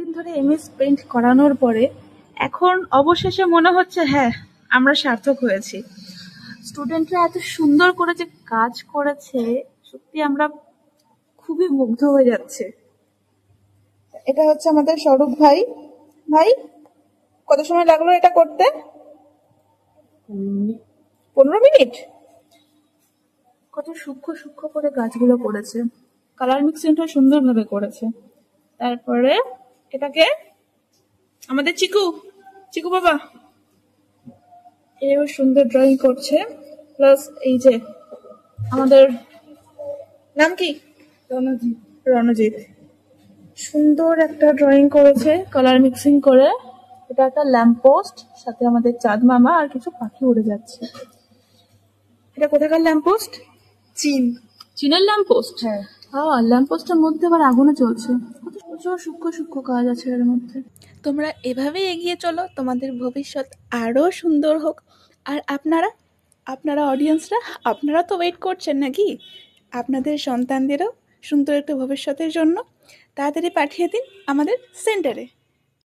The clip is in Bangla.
এতদিন ধরে এমএস পেইন্ট করানোর পরে এখন অবশেষে মনে হচ্ছে হ্যাঁ আমরা সার্থক হয়েছি। স্টুডেন্টরা এত সুন্দর করে যে কাজ করেছে, সত্যি আমরা খুবই মুগ্ধ হয়ে যাচ্ছে। এটা হচ্ছে আমাদের স্বরূপ ভাই। ভাই, কত সময় লাগলো এটা করতে? 15 মিনিট। কত সূক্ষ্ম সূক্ষ্ম করে গাছগুলো করেছে, কালার মিক্সিংটা সুন্দরভাবে করেছে। তারপরে এটাকে আমাদের চিকু চিকু বাবা এও সুন্দর ড্রয়িং করছে। প্লাস এই যে আমাদের নাম কি, রণজিৎ। রণজিৎ সুন্দর একটা ড্রয়িং করেছে কালার মিক্সিং করে। এটা একটা ল্যাম্প পোস্ট, সাথে আমাদের চাঁদ মামা আর কিছু পাখি উড়ে যাচ্ছে। এটা কোথাকার ল্যাম্প পোস্ট? চীনের ল্যাম্প পোস্ট। হ্যাঁ, ল্যাম্প পোস্টের মধ্যে আবার আগুনও চলছে। কত প্রচুর সূক্ষ্ম সূক্ষ্ম কাজ আছে এর মধ্যে। তোমরা এভাবেই এগিয়ে চলো, তোমাদের ভবিষ্যৎ আরো সুন্দর হোক। আর আপনারা অডিয়েন্সরা, আপনারা তো ওয়েট করছেন নাকি আপনাদের সন্তানদেরও সুন্দর একটা ভবিষ্যতের জন্য? তাড়াতাড়ি পাঠিয়ে দিন আমাদের সেন্টারে।